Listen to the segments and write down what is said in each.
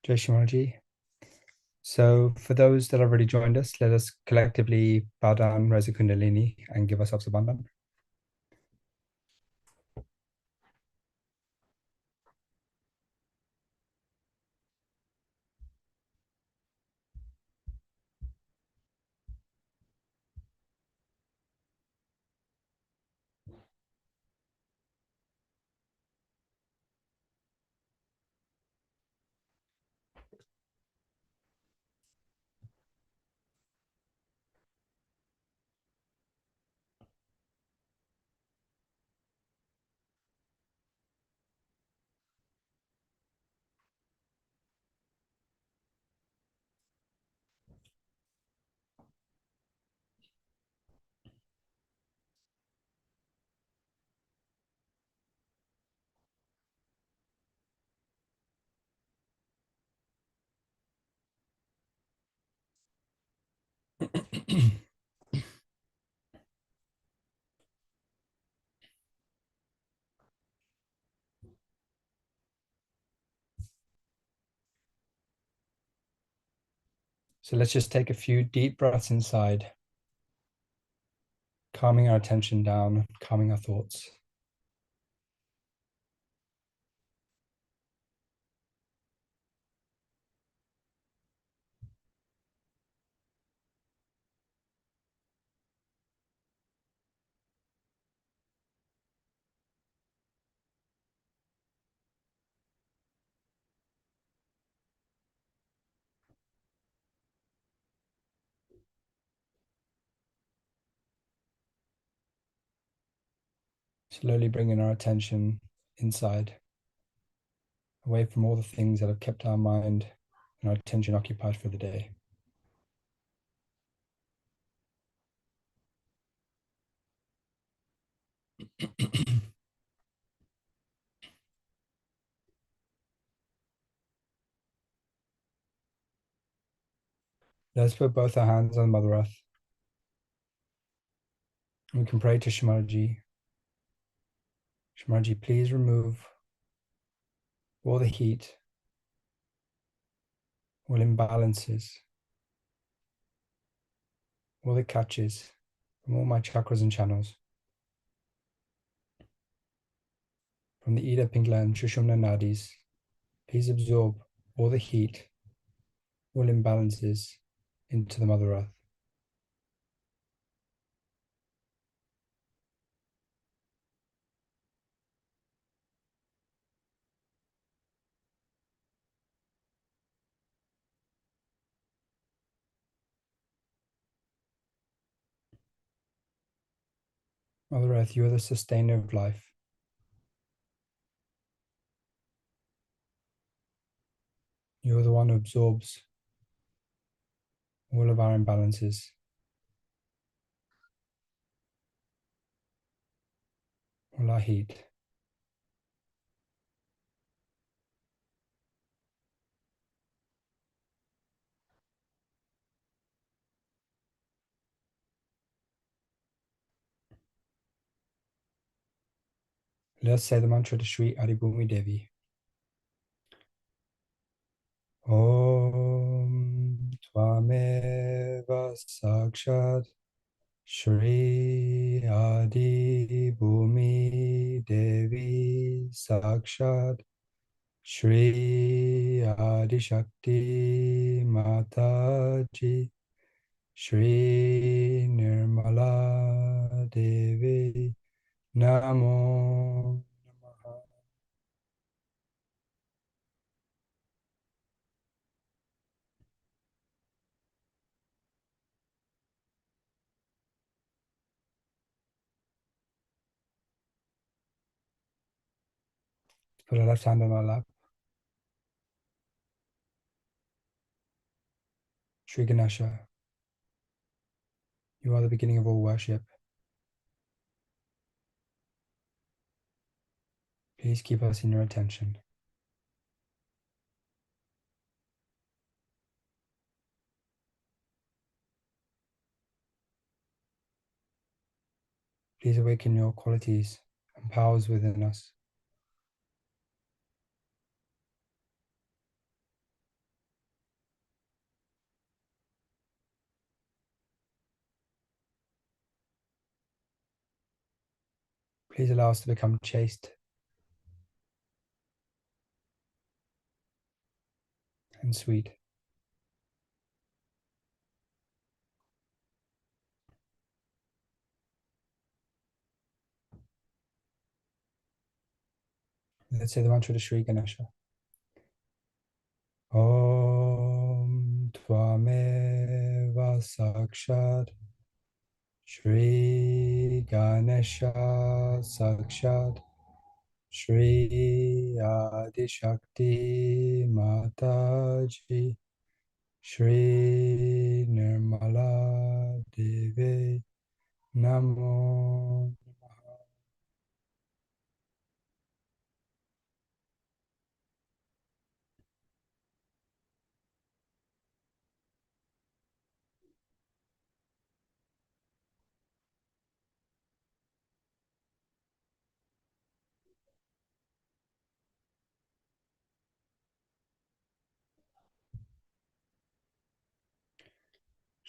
Jai Shimaji. So, for those that have already joined us, let us collectively bow down Reza Kundalini and give ourselves a bandhan. So, let's just take a few deep breaths inside, calming our attention down, calming our thoughts. Slowly bringing our attention inside, away from all the things that have kept our mind and our attention occupied for the day. Let's put both our hands on Mother Earth. We can pray to Shimaji. Shimaji, please remove all the heat, all imbalances, all the catches from all my chakras and channels, from the Ida Pingla and Shushumna nadis. Please absorb all the heat, all imbalances into the Mother Earth. Mother Earth, you are the sustainer of life. You are the one who absorbs all of our imbalances. All our heat. Let's say the mantra to Sri Adibhumi Devi. Om Tvameva Sakshat Shri Adi Bhumi Devi Sakshat Shri Adi Shakti Mataji Shri Nirmala Devi Namo Namaha. Put our left hand on our lap. Shri Ganesha, you are the beginning of all worship. Please keep us in your attention. Please awaken your qualities and powers within us. Please allow us to become chaste and sweet. Let's say the mantra to Shri Ganesha. Om Tvameva Sakshat Shri Ganesha Sakshat Shri Adi Shakti Mataji Shri Nirmala Devi Namo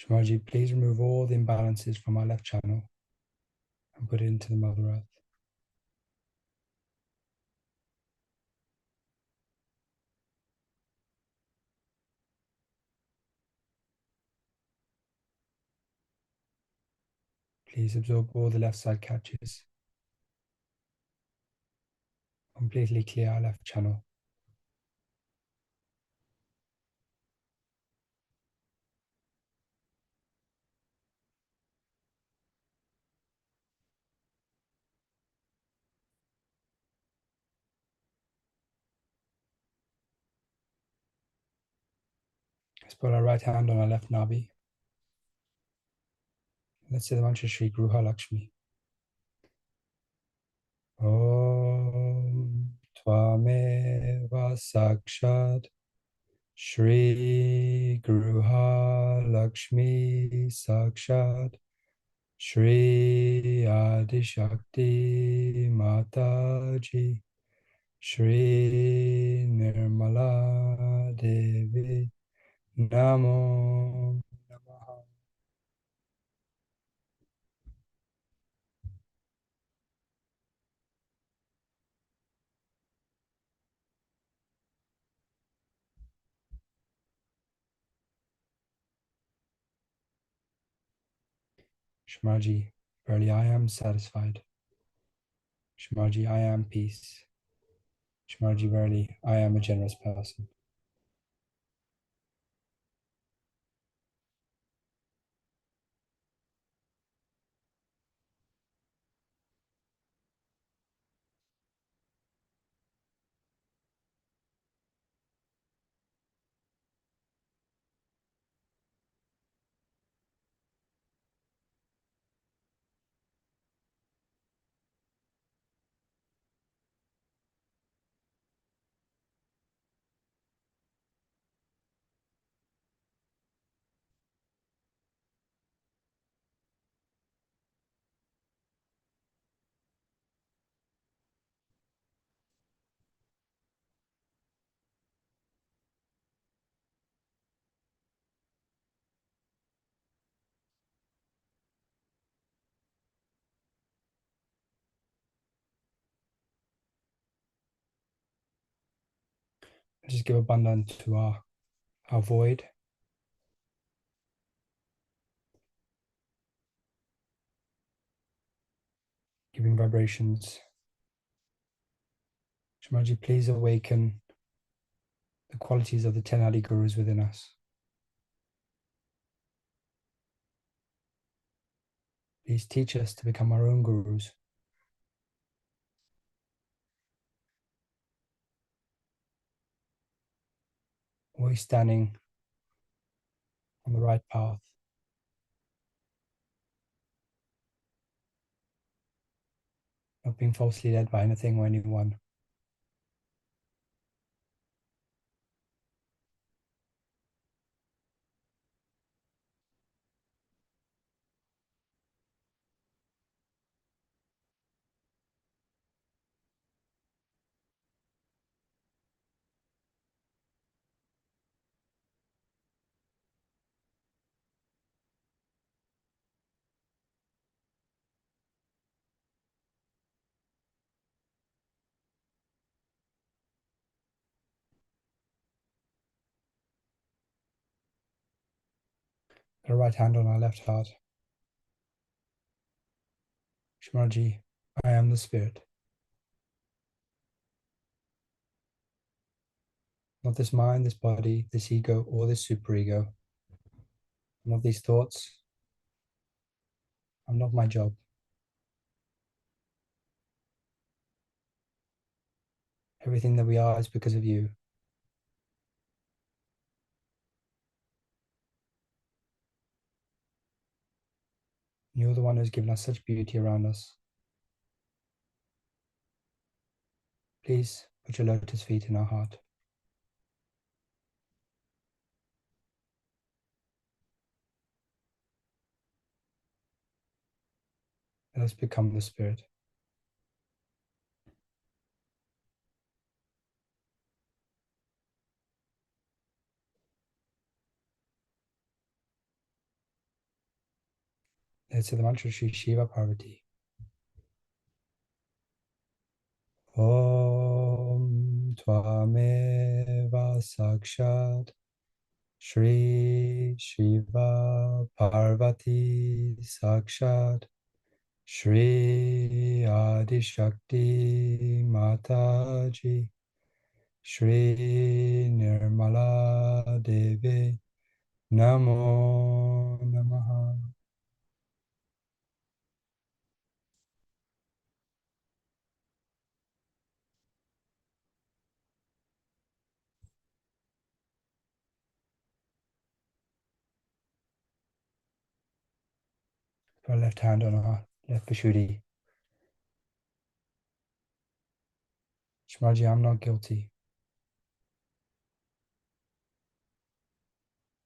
Shamaji, please remove all the imbalances from our left channel and put it into the Mother Earth. Please absorb all the left side catches. Completely clear our left channel. Let's put our right hand on our left nabi. Let's say the mantra Shri Gruha Lakshmi. Om Tvameva Sakshat Shri Gruha Lakshmi Sakshat Shri Adi Shakti Mataji Shri Nirmala Devi Namo Namaha. Shamaji, verily I am satisfied. Shamaji, I am peace. Shamaji, verily I am a generous person. Just give abundance to our void. Giving vibrations. Shamaji, please awaken the qualities of the 10 Adi Gurus within us. Please teach us to become our own gurus. Always standing on the right path. Not being falsely led by anything or anyone. Put a right hand on our left heart. Shamaji, I am the spirit. Not this mind, this body, this ego, or this superego. Not these thoughts. I'm not my job. Everything that we are is because of you. You're the one who's given us such beauty around us. Please put your lotus feet in our heart. Let us become the spirit. Let's say the mantra Shri Shiva Parvati. Om Tvameva Sakshat Shri Shiva Parvati Sakshat Shri Adi Shakti Mataji Shri Nirmala Devi Namo Namaha. Put our left hand on our left Vishuddhi. Shamaji, I'm not guilty.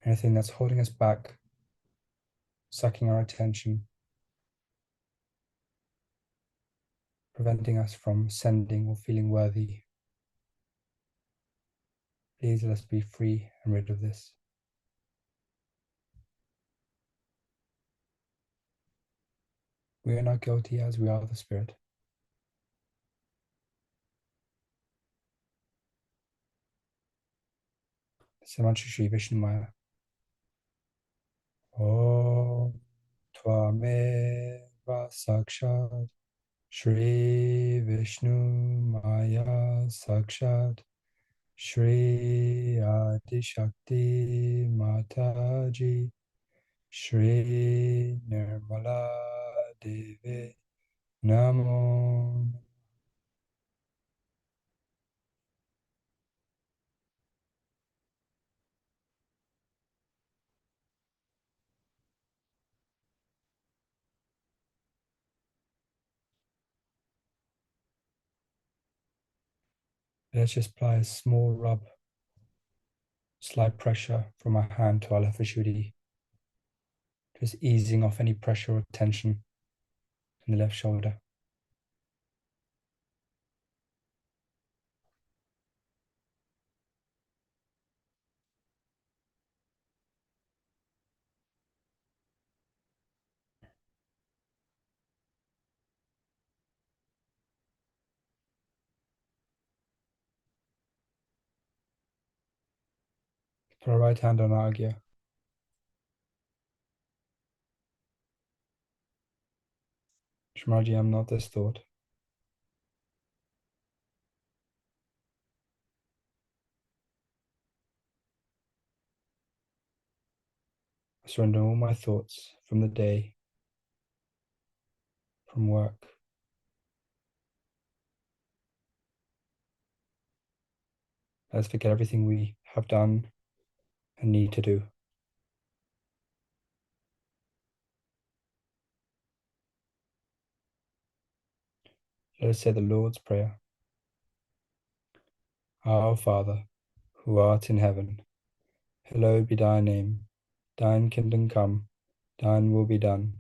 Anything that's holding us back, sucking our attention, preventing us from sending or feeling worthy. Please let us be free and rid of this. We are not guilty as we are the Spirit. Samantra Shri Vishnu Maya. Om Tvameva Sakshat Shri Vishnu Maya Sakshat Shri Adi Shakti Mataji Shri Nirmala Devi Namo. Let's just apply a small rub, slight pressure from our hand to our left Vishuddhi, just easing off any pressure or tension in the left shoulder. Put our right hand on our Agya. Shamaji, I'm not this thought. I surrender all my thoughts from the day, from work. Let's forget everything we have done and need to do. Let us say the Lord's Prayer. Our Father, who art in heaven, hallowed be thy name. Thine kingdom come, thine will be done,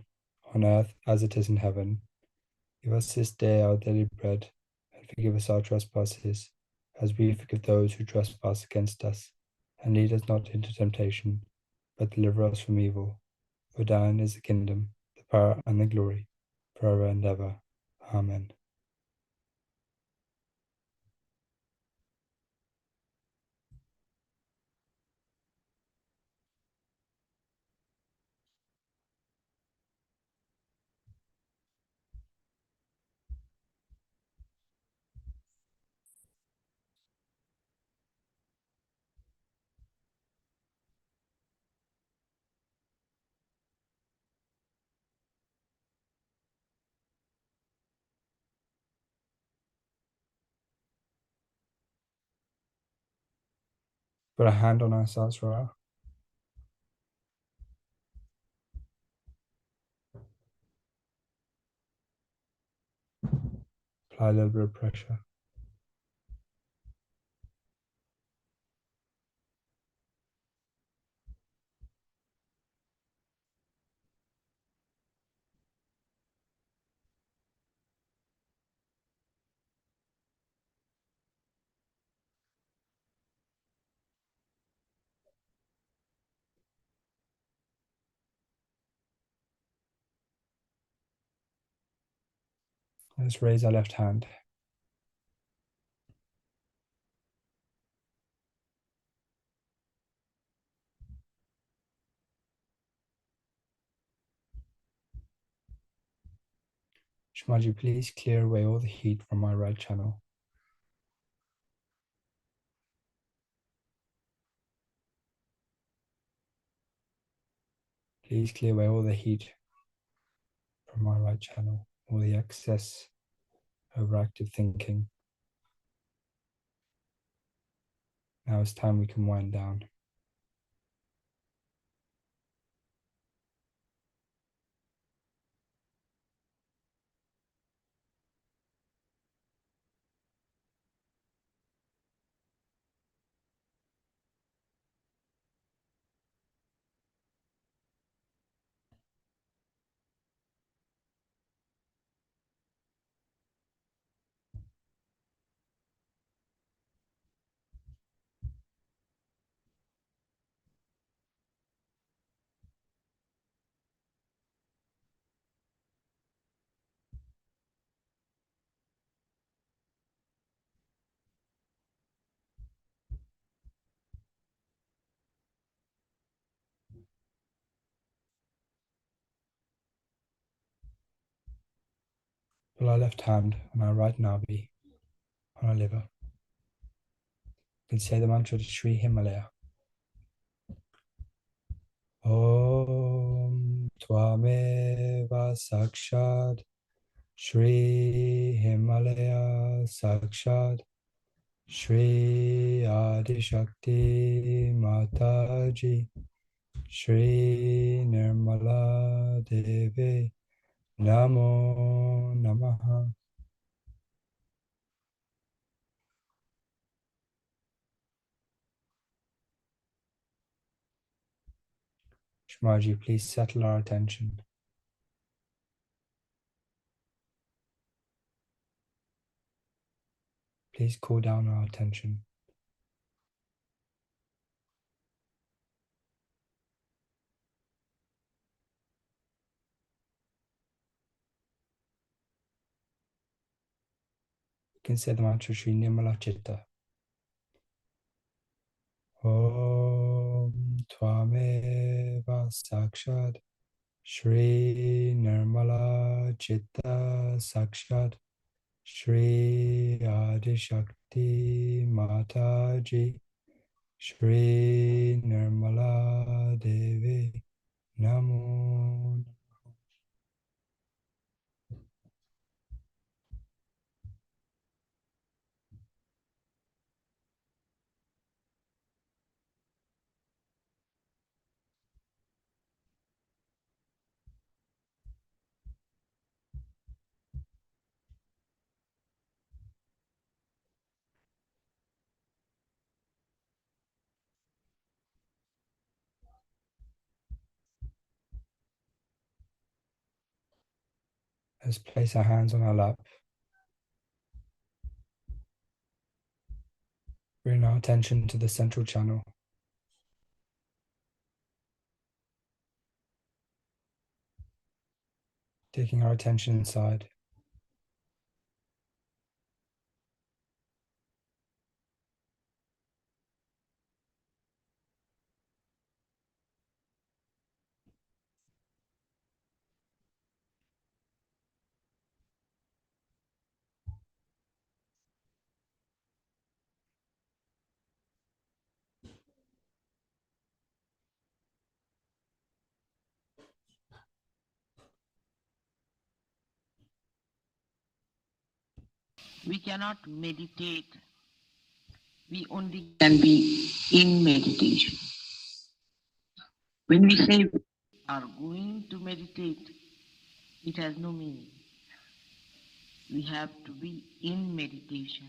on earth as it is in heaven. Give us this day our daily bread, and forgive us our trespasses, as we forgive those who trespass against us. And lead us not into temptation, but deliver us from evil. For thine is the kingdom, the power, and the glory, forever and ever. Amen. Put a hand on our sasra. Apply a little bit of pressure. Let's raise our left hand. Shmaji, please clear away all the heat from my right channel. Please clear away all the heat from my right channel, all the excess overactive thinking. Now it's time we can wind down. Pull our left hand on our right nabi, on our liver. You can say the mantra to Sri Himalaya. Om Tvameva Sakshad Shri Himalaya Sakshad Shri Adi Shakti Mataji Shri Nirmala Devi Namo Namaha. Shmaji, please settle our attention. Please cool down our attention. You can say the mantra Shri Nirmala Chitta. Om Tvameva Sakshad Shri Nirmala Chitta Sakshad Shri Adi Shakti Mataji Shri Nirmala Devi Namo. Let's place our hands on our lap. Bring our attention to the central channel. Taking our attention inside. We cannot meditate We only can be in meditation. When we say we are going to meditate, it has no meaning. We have to be in meditation.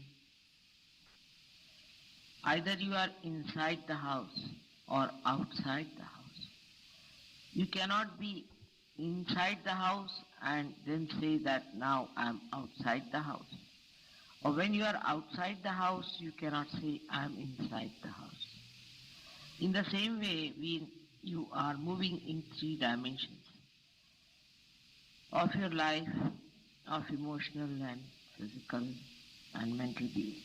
Either you are inside the house or outside the house. You cannot be inside the house and then say that now I am outside the house. Or when you are outside the house, you cannot say I am inside the house. In the same way, you are moving in three dimensions of your life, of emotional and physical and mental being.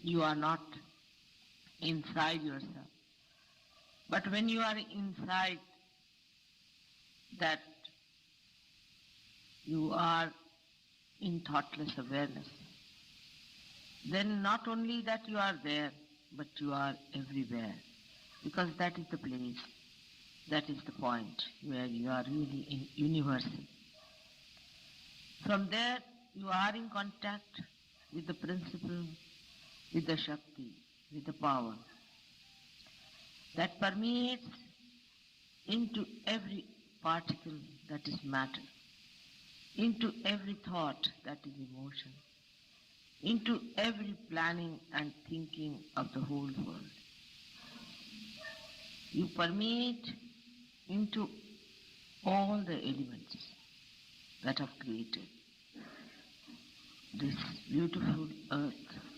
You are not inside yourself. But when you are inside that, you are in thoughtless awareness. Then not only that you are there, but you are everywhere. Because that is the place, that is the point where you are really in universal. From there, you are in contact with the principle, with the Shakti, with the power that permeates into every particle that is matter, into every thought that is emotion, into every planning and thinking of the whole world. You permeate into all the elements that have created this beautiful earth.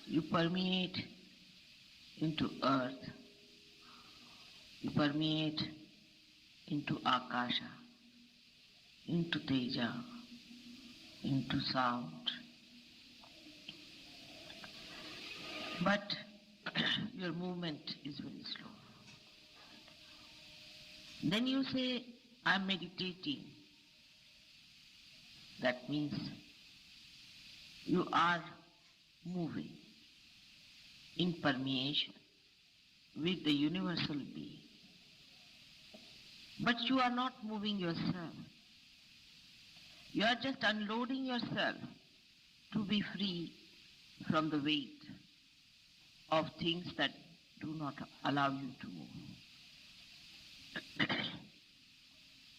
You permeate into earth. You permeate into Akasha, into Teja, into sound. But your movement is very slow. Then you say, I'm meditating. That means you are moving in permeation with the universal being. But you are not moving yourself. You are just unloading yourself to be free from the weight of things that do not allow you to move.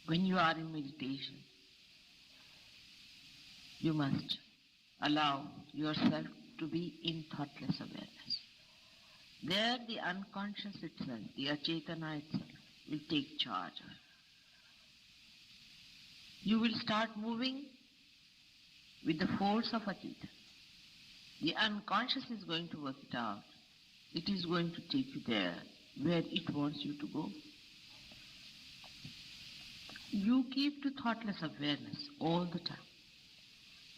When you are in meditation, you must allow yourself to be in thoughtless awareness. There the unconscious itself, the achetana itself, will take charge. You will start moving with the force of achetana. The unconscious is going to work it out. It is going to take you there where it wants you to go. You keep to thoughtless awareness all the time.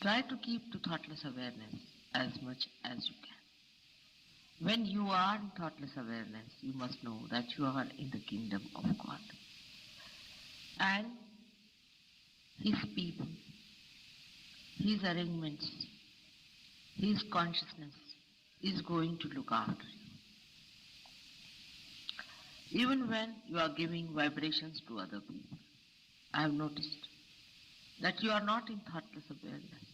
Try to keep to thoughtless awareness as much as you can. When you are in thoughtless awareness, you must know that you are in the kingdom of God. And His people, His arrangements, His consciousness is going to look after you. Even when you are giving vibrations to other people, I have noticed that you are not in thoughtless awareness.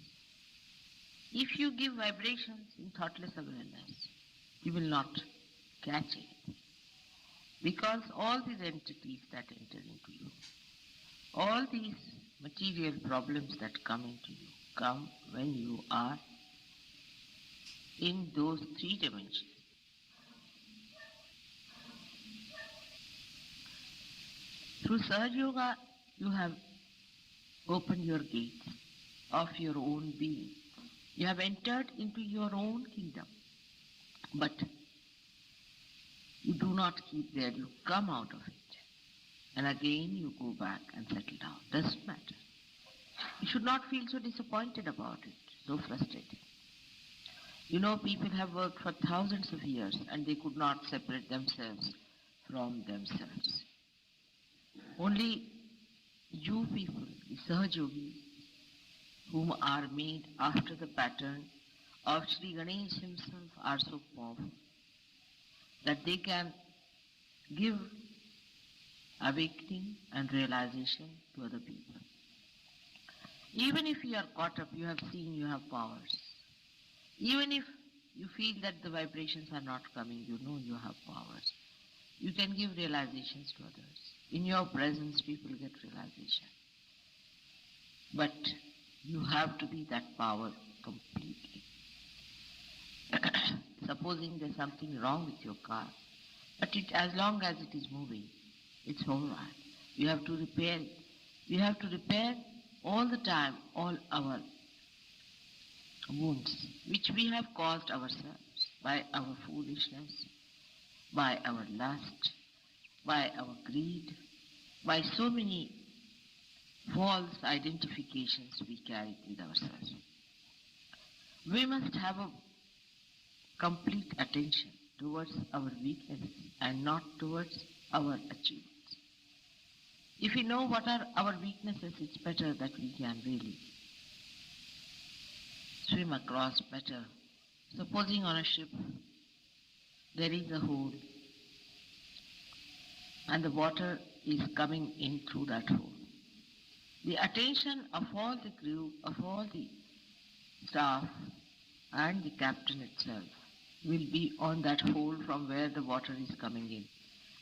If you give vibrations in thoughtless awareness, you will not catch it. Because all these entities that enter into you, all these material problems that come into you, come when you are in those three dimensions. Through Sahaja Yoga, you have opened your gates of your own being. You have entered into your own kingdom. But you do not keep there, you come out of it. And again you go back and settle down. Doesn't matter. You should not feel so disappointed about it, so frustrated. You know, people have worked for thousands of years and they could not separate themselves from themselves. Only you people, the Sahaja Yogis, whom are made after the pattern of Sri Ganesh himself, are so powerful that they can give awakening and realization to other people. Even if you are caught up, you have seen you have powers. Even if you feel that the vibrations are not coming, you know you have powers. You can give realizations to others. In your presence, people get realization. But you have to be that power completely. Supposing there's something wrong with your car, but as long as it is moving, it's all right. You have to repair it. We have to repair all the time all our wounds, which we have caused ourselves by our foolishness, by our lust, by our greed, by so many false identifications we carry with ourselves. We must have a complete attention towards our weaknesses and not towards our achievements. If we know what are our weaknesses, it's better that we can really swim across better. Supposing on a ship there is a hole and the water is coming in through that hole. The attention of all the crew, of all the staff and the captain itself will be on that hole from where the water is coming in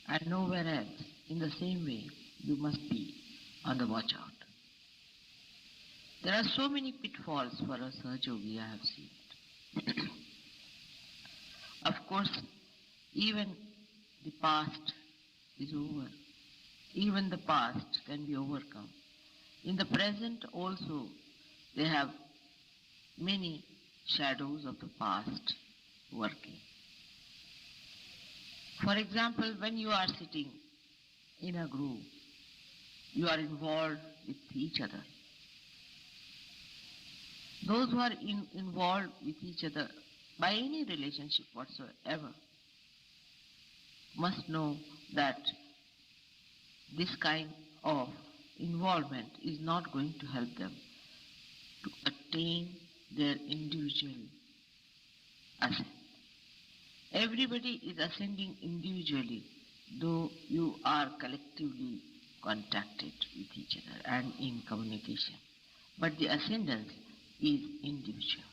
and nowhere else. In the same way, you must be on the watch out. There are so many pitfalls for a Sahaja Yogi, I have seen it. Of course, even the past is over. Even the past can be overcome. In the present also, they have many shadows of the past working. For example, when you are sitting in a group, you are involved with each other. Those who are involved with each other by any relationship whatsoever must know that this kind of involvement is not going to help them to attain their individual ascent. Everybody is ascending individually, though you are collectively contacted with each other and in communication. But the ascendance is individual,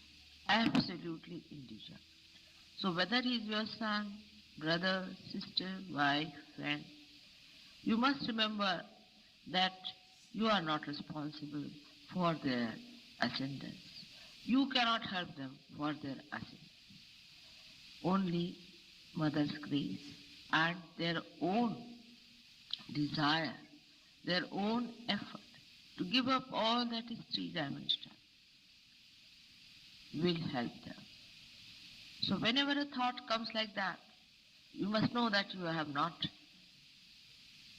absolutely individual. So whether he is your son, brother, sister, wife, friend, you must remember that you are not responsible for their ascendance. You cannot help them for their ascendance. Only Mother's grace and their own desire, their own effort to give up all that is three-dimensional will help them. So whenever a thought comes like that, you must know that you have not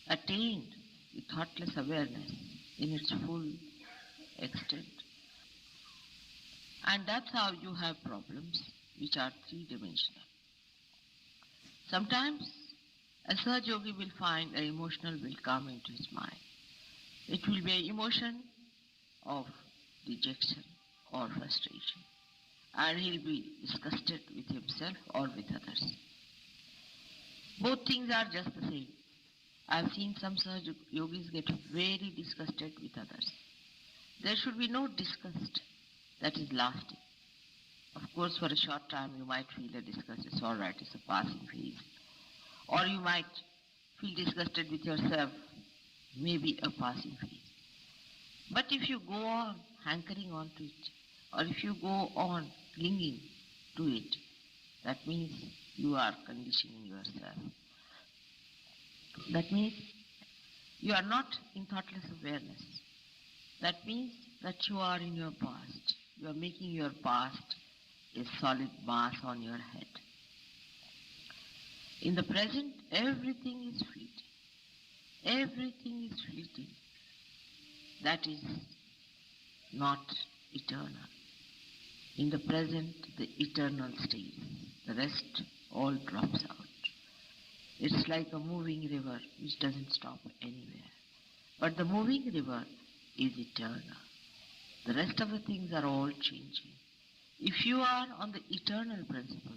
attained the thoughtless awareness in its full extent. And that's how you have problems which are three-dimensional. Sometimes a Sahaja Yogi will find an emotional will come into his mind. It will be an emotion of dejection or frustration, and he'll be disgusted with himself or with others. Both things are just the same. I've seen some Sahaja Yogis get very disgusted with others. There should be no disgust that is lasting. Of course, for a short time you might feel a disgust, it's all right, it's a passing phase. Or you might feel disgusted with yourself, maybe a passing phase. But if you go on hankering on to it, or if you go on clinging to it, that means you are conditioning yourself. That means you are not in thoughtless awareness. That means that you are in your past. You are making your past a solid mass on your head. In the present, everything is fleeting. Everything is fleeting. That is not eternal. In the present, the eternal stays. The rest all drops out. It's like a moving river which doesn't stop anywhere. But the moving river is eternal. The rest of the things are all changing. If you are on the eternal principle,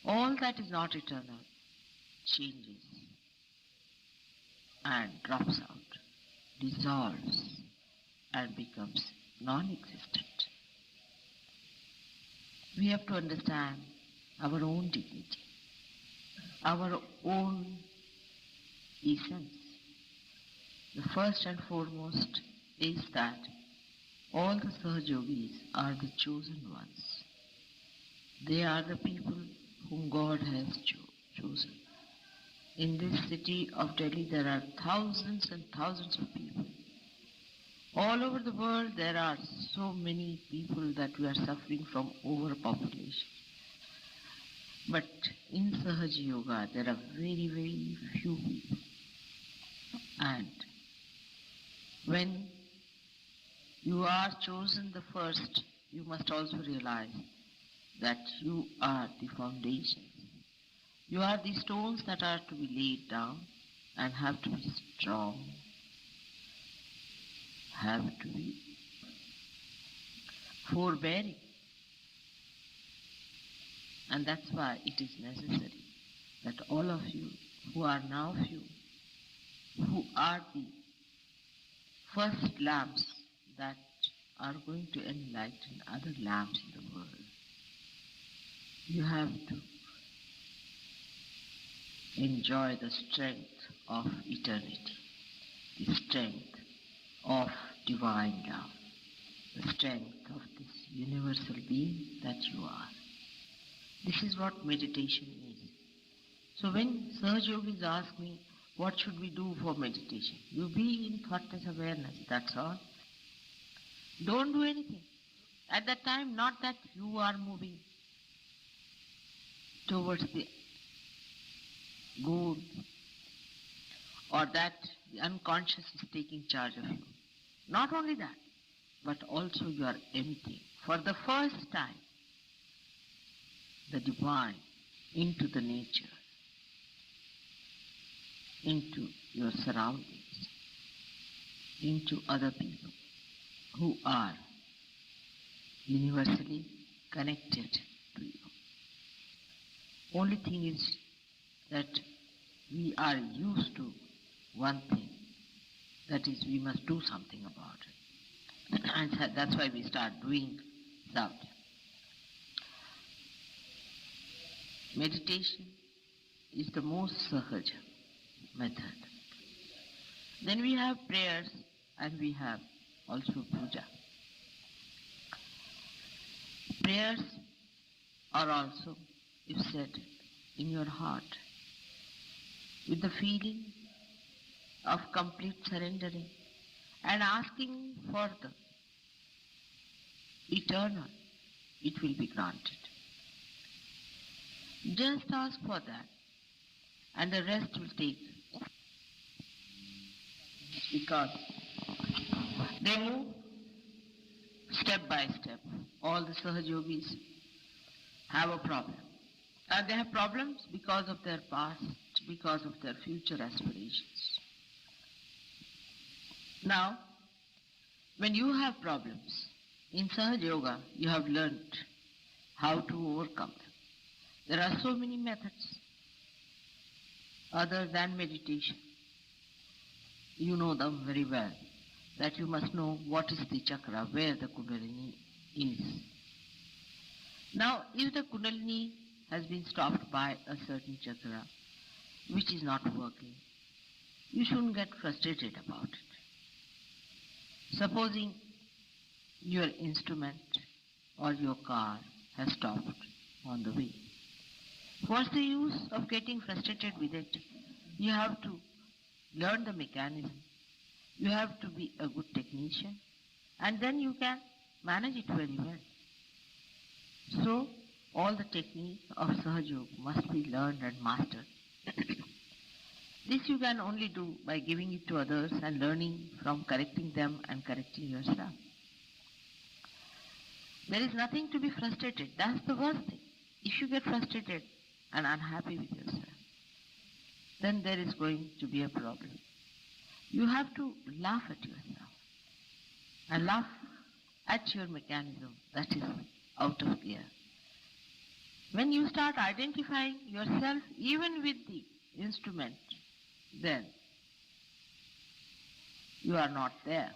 all that is not eternal changes and drops out, dissolves and becomes non-existent. We have to understand our own dignity, our own essence. The first and foremost is that all the Sahajogis are the chosen ones. They are the people whom God has chosen. In this city of Delhi, there are thousands and thousands of people. All over the world, there are so many people that we are suffering from overpopulation. But in Sahaja Yoga, there are very, very few people. And when you are chosen the first, you must also realize that you are the foundation. You are the stones that are to be laid down and have to be strong, have to be forbearing. And that's why it is necessary that all of you who are now few, who are the first lamps that are going to enlighten other lamps in the world, you have to enjoy the strength of eternity, the strength of divine love, the strength of this universal being that you are. This is what meditation is. So when Sahaja Yogis ask me, what should we do for meditation? You be in thoughtless awareness, that's all. Don't do anything. At that time, not that you are moving towards the goal or that the unconscious is taking charge of you. Not only that, but also you are emptying for the first time the divine into the nature, into your surroundings, into other people who are universally connected to you. Only thing is that we are used to one thing, that is we must do something about it. And that's why we start doing something. Meditation is the most sahaja method. Then we have prayers and we have also puja. Prayers are also, if said in your heart, with the feeling of complete surrendering and asking for the eternal, it will be granted. Just ask for that and the rest will take, because they move step by step. All the Sahajogis have a problem. And they have problems because of their past, because of their future aspirations. Now, when you have problems, in Sahaja Yoga, you have learned how to overcome them. There are so many methods other than meditation. You know them very well, that you must know what is the chakra, where the Kundalini is. Now, if the Kundalini has been stopped by a certain chakra, which is not working, you shouldn't get frustrated about it. Supposing your instrument or your car has stopped on the way. What's the use of getting frustrated with it? You have to learn the mechanism. You have to be a good technician, and then you can manage it very well. So, all the technique of Sahaja Yoga must be learned and mastered. This you can only do by giving it to others and learning from correcting them and correcting yourself. There is nothing to be frustrated. That's the worst thing. If you get frustrated and unhappy with yourself, then there is going to be a problem. You have to laugh at yourself and laugh at your mechanism that is out of gear. When you start identifying yourself even with the instrument, then you are not there.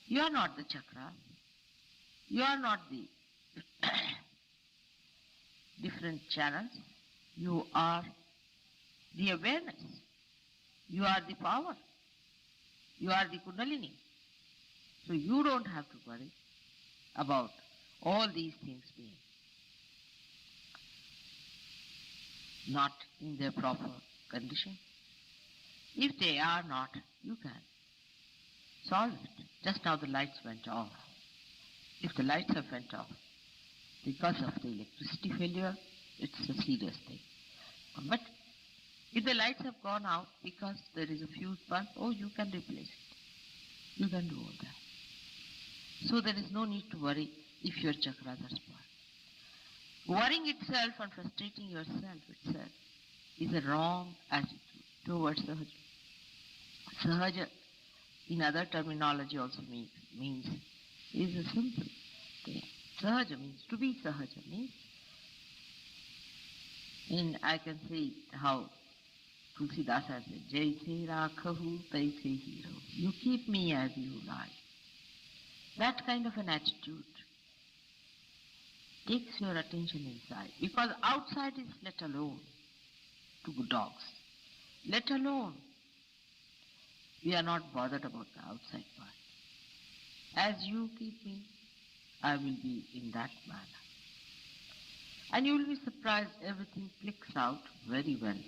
You are not the chakra. You are not the different channels. You are the awareness. You are the power. You are the Kundalini. So you don't have to worry about all these things being not in their proper condition. If they are not, you can solve it. Just now the lights went off. If the lights have went off because of the electricity failure, it's a serious thing. But if the lights have gone out because there is a fuse burst, you can replace it. You can do all that. So there is no need to worry if your chakras are spoiled. Worrying itself and frustrating yourself itself is a wrong attitude towards Sahaja. Sahaja, in other terminology also means is a simple thing. Sahaja means to be Sahaja means, and I can say how Tulsidas has said, Jaise rakhahu taise hi rahu. You keep me as you like. That kind of an attitude takes your attention inside, because outside is let alone to dogs. Let alone. We are not bothered about the outside part. As you keep me, I will be in that manner. And you will be surprised everything clicks out very well.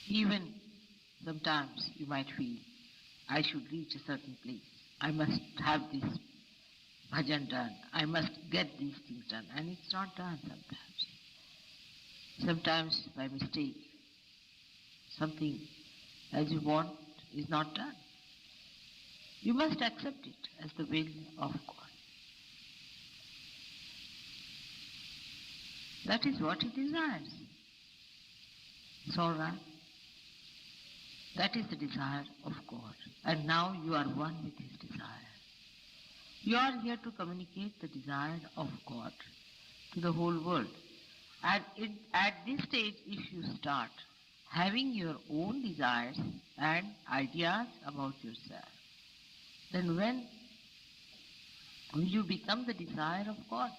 Even sometimes you might feel, I should reach a certain place. I must have this bhajan done. I must get these things done. And it's not done sometimes. Sometimes by mistake, something as you want is not done. You must accept it as the will of God. That is what He desires. It's all right. That is the desire of God. And now you are one with His desire. You are here to communicate the desire of God to the whole world. And at this stage, if you start having your own desires and ideas about yourself, then when will you become the desire of God?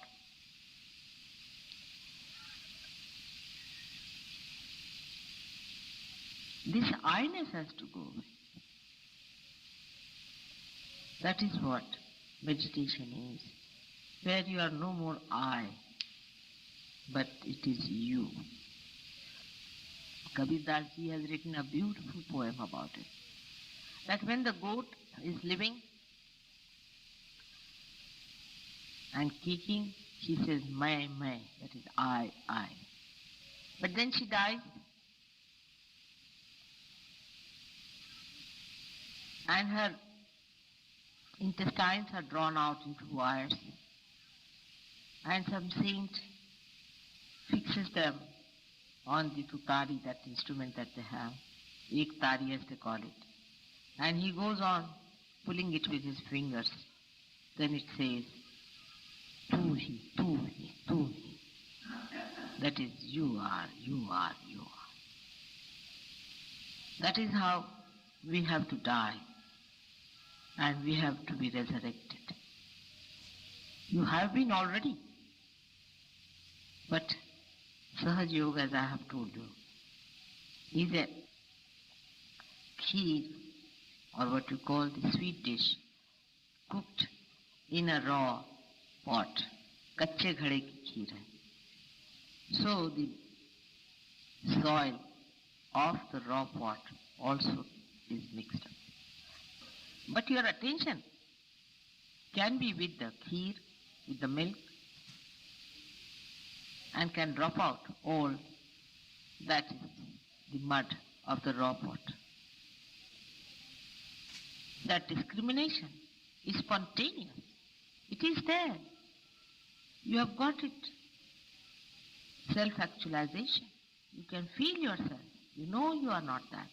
This I-ness has to go away. That is what meditation is, where you are no more I, but it is you. Kabir Das ji has written a beautiful poem about it. That when the goat is living and kicking, she says, "Mai, mai," that is I. But then she dies, and her intestines are drawn out into wires, and some saint fixes them on the tutari, that instrument that they have, ek tari as they call it, and he goes on pulling it with his fingers. Then it says, tu hi, tu hi, tu hi. That is, you are, you are, you are. That is how we have to die, and we have to be resurrected. You have been already, but Sahaj Yoga, as I have told you, is a kheer, or what you call the sweet dish, cooked in a raw pot. Kache ghade ki kheer hai. So the soil of the raw pot also is mixed up. But your attention can be with the kheer, with the milk, and can drop out all that is the mud of the raw pot. That discrimination is spontaneous. It is there. You have got it. Self-actualization. You can feel yourself. You know you are not that.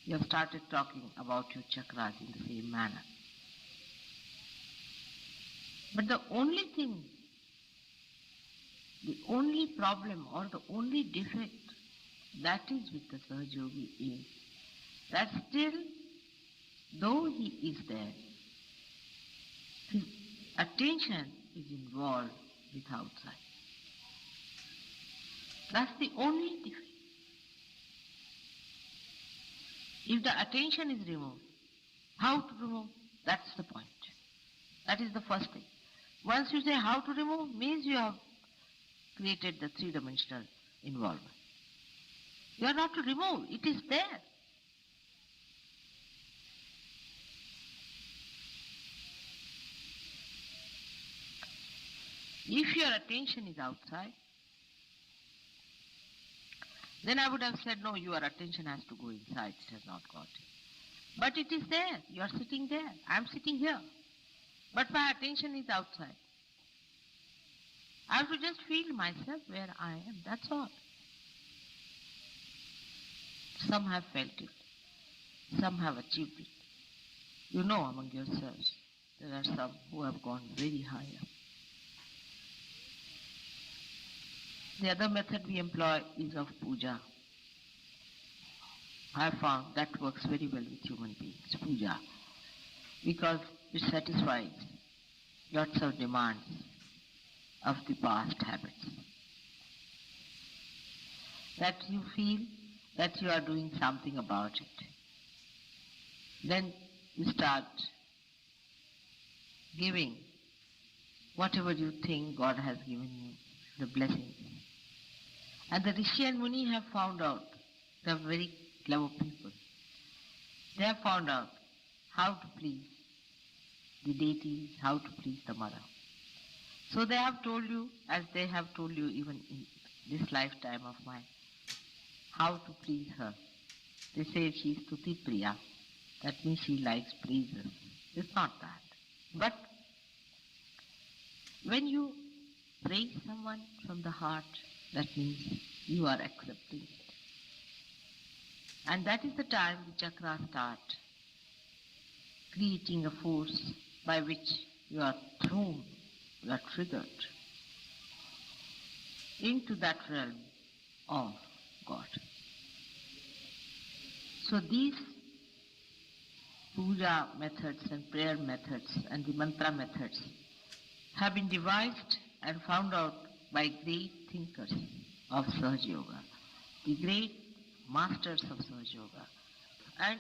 You have started talking about your chakras in the same manner. But the only thing, the only problem or the only defect that is with the Sahajogi is that still, though he is there, his attention is involved with outside. That's the only difference. If the attention is removed, how to remove? That's the point. That is the first thing. Once you say how to remove, means you have created the three-dimensional involvement. You are not to remove, it is there. If your attention is outside, then I would have said, no, your attention has to go inside, it has not got it. But it is there, you are sitting there, I am sitting here. But my attention is outside. I have to just feel myself where I am, that's all. Some have felt it, some have achieved it. You know among yourselves, there are some who have gone very high up. The other method we employ is of puja. I have found that works very well with human beings, puja, because it satisfies lots of demands of the past habits. That you feel that you are doing something about it. Then you start giving whatever you think God has given you, the blessings. And the Rishi and Muni have found out, they are very clever people. They have found out how to please the deities, how to please the mother. So they have told you, as they have told you even in this lifetime of mine, how to please her. They say she is Stuti Priya. That means she likes praises. It's not that. But when you praise someone from the heart, that means you are accepting it. And that is the time the chakras start creating a force by which you are thrown, you are triggered into that realm of God. So these puja methods and prayer methods and the mantra methods have been devised and found out by great thinkers of Sahaja Yoga, the great masters of Sahaja Yoga. And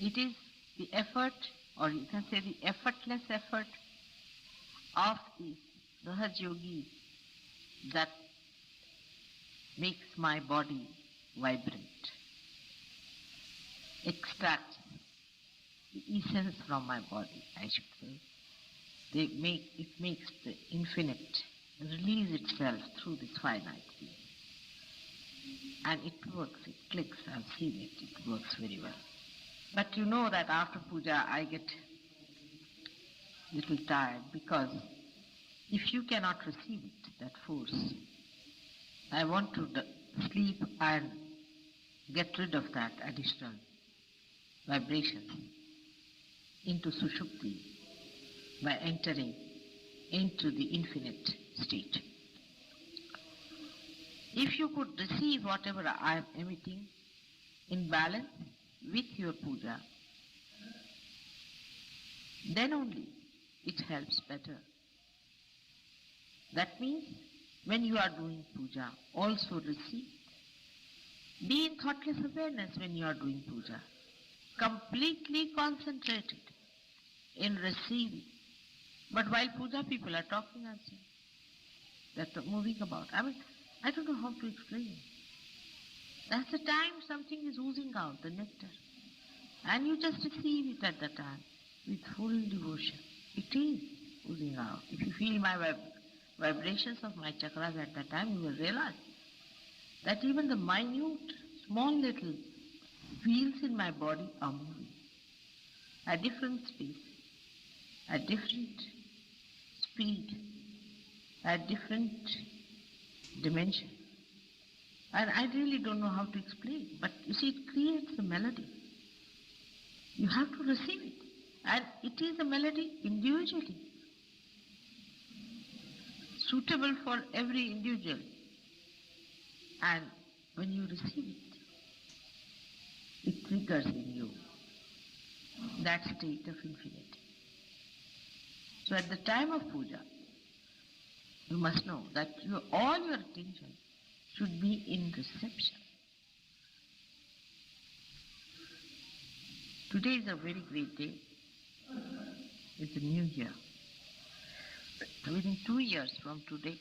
it is the effort, or you can say the effortless effort of the Sahaja Yogi that makes my body vibrant, extracts the essence from my body, I should say. It makes the infinite release itself through this finite being. And it works, it clicks, I've seen it, it works very well. But you know that after puja I get a little tired, because if you cannot receive it, that force, I want to sleep and get rid of that additional vibration into sushupti by entering into the infinite state. If you could receive whatever I am emitting in balance with your puja, then only it helps better. That means when you are doing puja, also receive. Be in thoughtless awareness when you are doing puja. Completely concentrated in receiving. But while puja, people are talking also. They're moving about. I don't know how to explain. That's the time something is oozing out, the nectar. And you just receive it at the time with full devotion. It is oozing out. If you feel my vibrations of my chakras at that time, you will realize that even the minute, small little wheels in my body are moving at different speeds, at different speed, at different dimension. And I really don't know how to explain, but you see, it creates a melody. You have to receive it. And it is a melody individually, suitable for every individual. And when you receive it, it triggers in you that state of infinity. So at the time of puja, you must know that all your attention should be in reception. Today is a very great day. It's a new year. Within 2 years from today,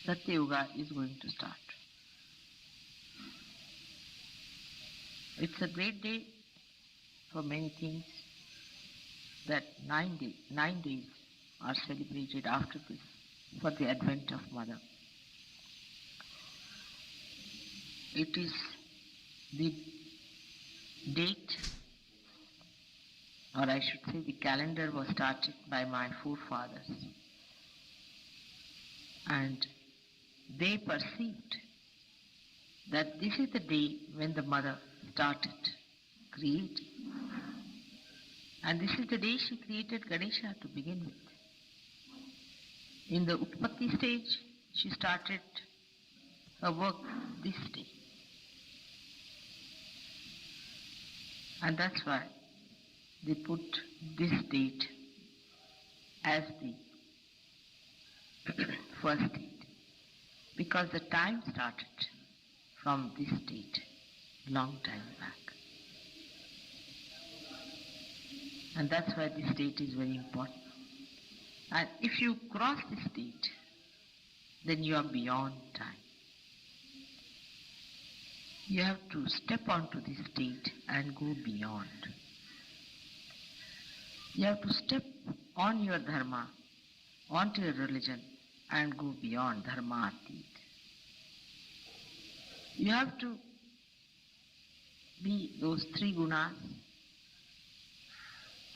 Satyuga is going to start. It's a great day for many things, that 9 days are celebrated after this for the advent of Mother. It is the date, or I should say the calendar was started by my forefathers, and they perceived that this is the day when the Mother started creating. And this is the day she created Ganesha to begin with. In the Utpatti stage, she started her work this day. And that's why they put this date as the first date. Because the time started from this date, long time back. And that's why this date is very important. And if you cross this date, then you are beyond time. You have to step onto this date and go beyond. You have to step on your dharma, onto your religion, and go beyond dharma atit. You have to be those 3 gunas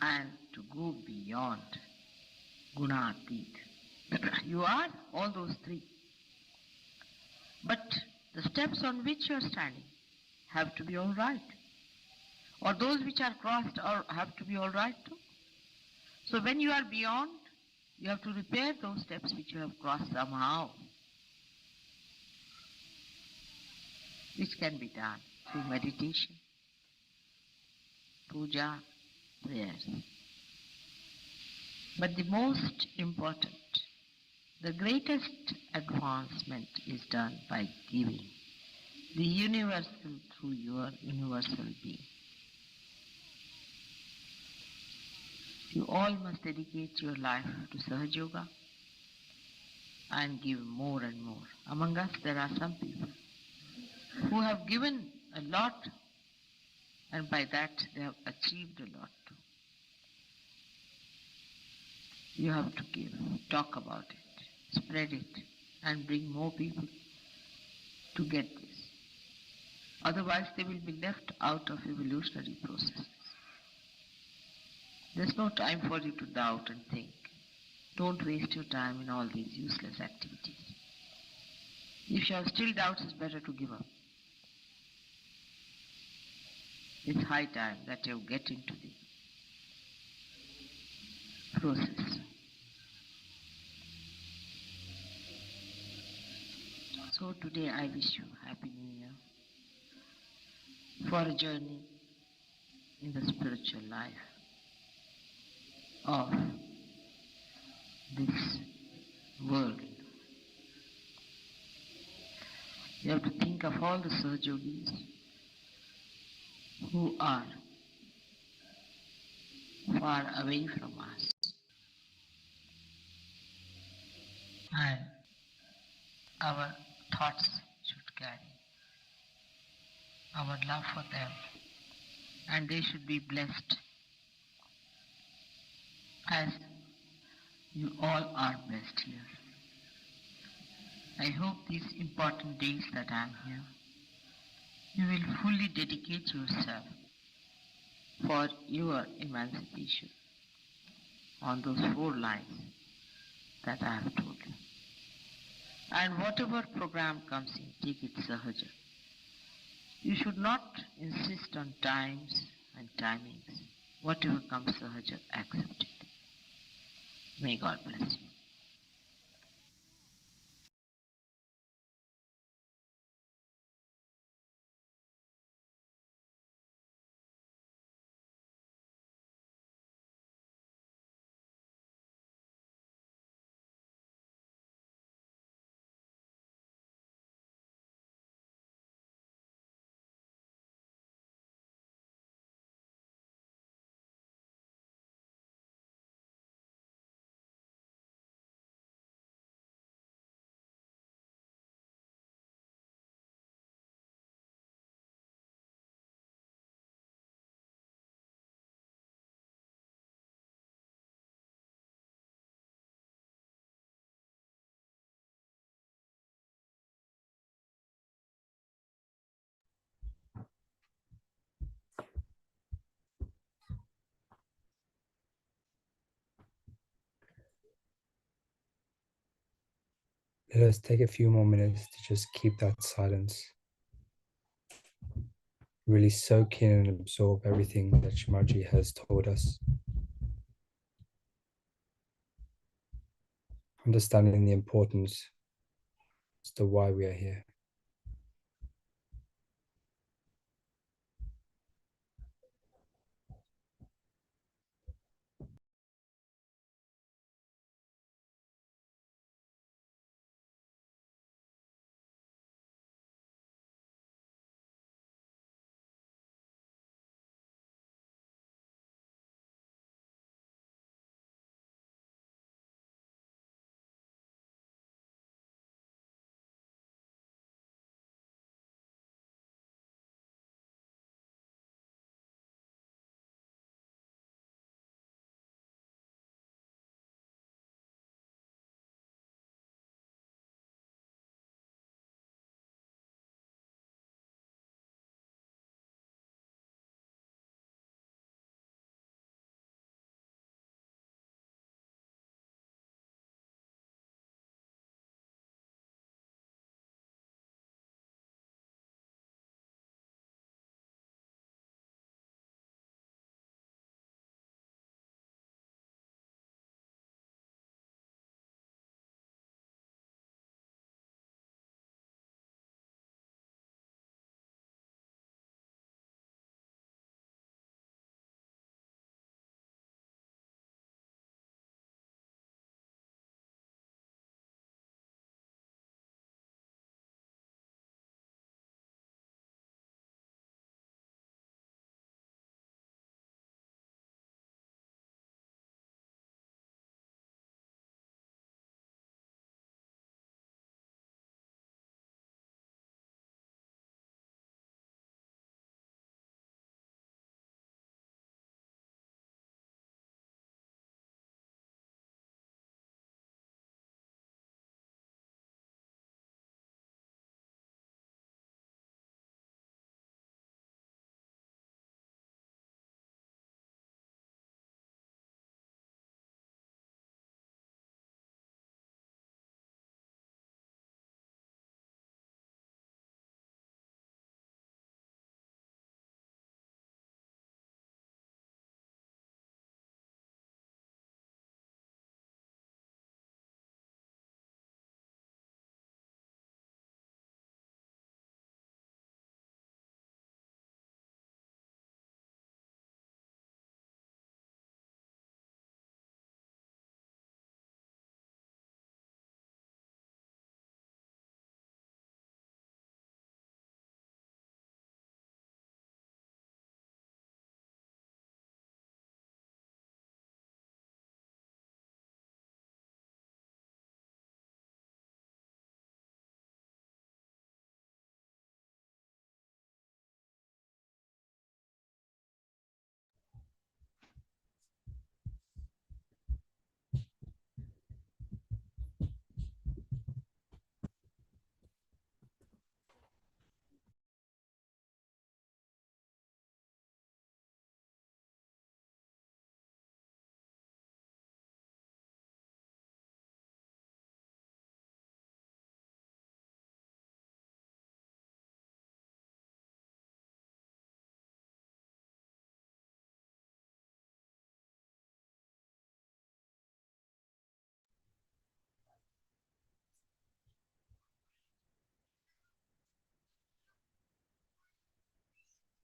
and to go beyond guna atit. You are all those 3. But the steps on which you are standing have to be all right. Or those which are crossed have to be all right too. So when you are beyond, you have to repair those steps which you have crossed somehow, which can be done through meditation, puja, prayers. But the most important, the greatest advancement is done by giving the universal through your universal being. You all must dedicate your life to Sahaja Yoga and give more and more. Among us there are some people who have given a lot, and by that they have achieved a lot too. You have to give, talk about it, spread it, and bring more people to get this. Otherwise they will be left out of evolutionary processes. There's no time for you to doubt and think. Don't waste your time in all these useless activities. If you have still doubts, it's better to give up. It's high time that you get into the process. So today I wish you Happy New Year for a journey in the spiritual life of this world. You have to think of all the Sahajogis who are far away from us, and our thoughts should carry our love for them, and they should be blessed as you all are blessed here. I hope these important days that I am here, you will fully dedicate yourself for your emancipation on those 4 lines that I have told you. And whatever program comes in, take it sahaja. You should not insist on times and timings. Whatever comes sahaja, accept it. May God bless you. Let us take a few more minutes to just keep that silence. Really soak in and absorb everything that Shimaji has told us. Understanding the importance as to why we are here.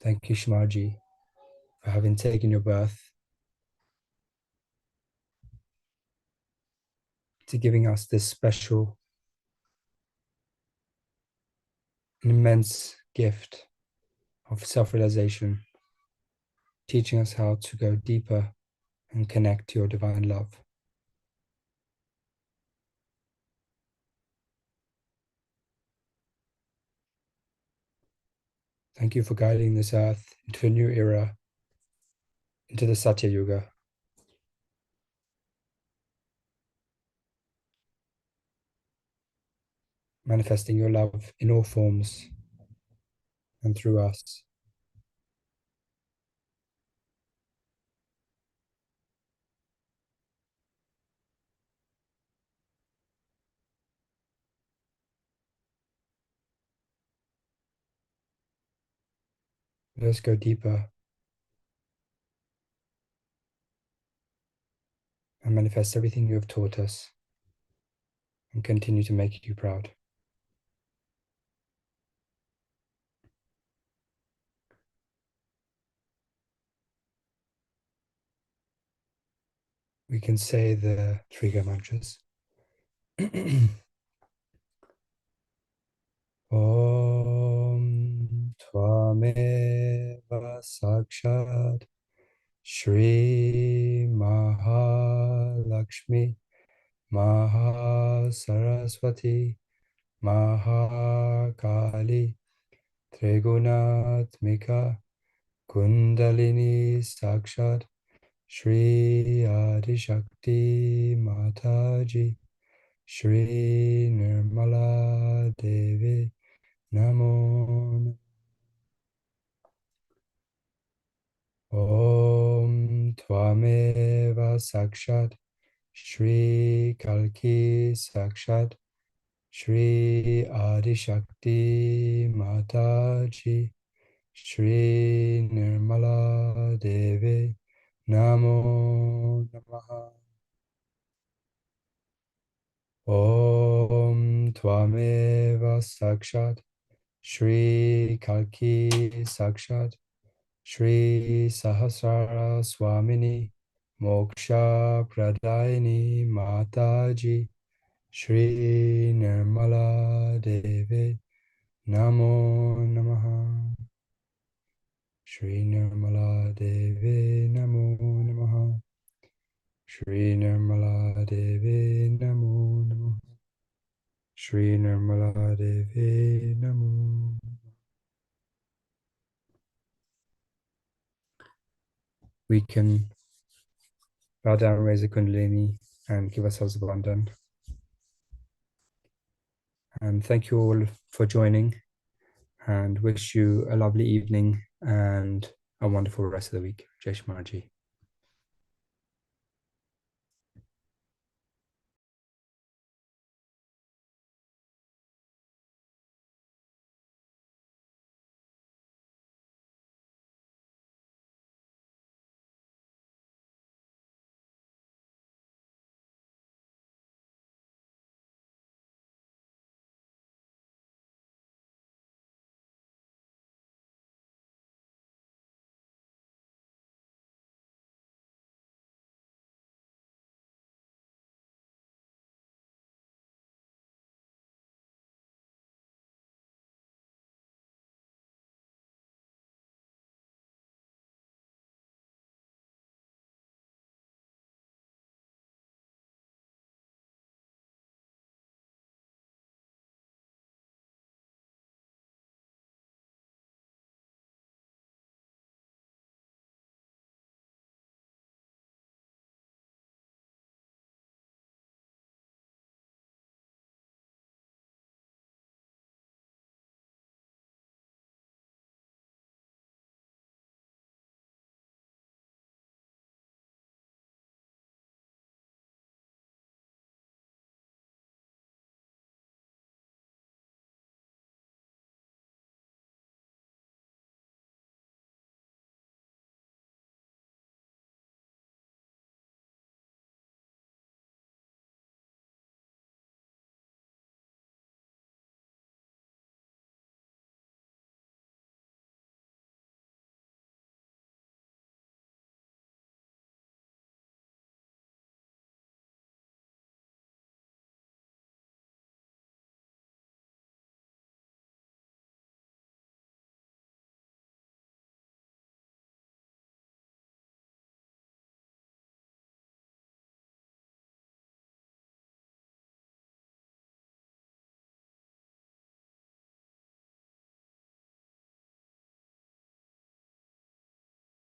Thank you, Shimaji, for having taken your birth, to giving us this special, an immense gift of self-realization, teaching us how to go deeper and connect to your divine love. Thank you for guiding this earth into a new era, into the Satya Yuga, manifesting your love in all forms and through us. Let us go deeper and manifest everything you have taught us and continue to make you proud. We can say the three go mantras. Om Tvameva Sakshat Shri Mahalakshmi Mahasaraswati Mahakali Trigunatmika Kundalini Sakshat Shri Adishakti Mataji Shri Nirmala Devi Namo Om Tvameva Sakshat Shri Kalki Sakshat Shri Adishakti Mataji Shri Nirmala Devi Namo Namaha Om Tvameva Sakshat Shri Kalki Sakshat Shri Sahasrara Swamini Moksha Pradayini Mataji Shri Nirmala Devi Namo Namaha Shri Nirmala Devi Namo Namaha Shri Nirmala Devi Namo Namaha Shri Nirmala Devi Namo. We can bow down, raise a Kundalini, and give ourselves a bandhan. And thank you all for joining, and wish you a lovely evening and a wonderful rest of the week. Jai Shri Maharaj Ji.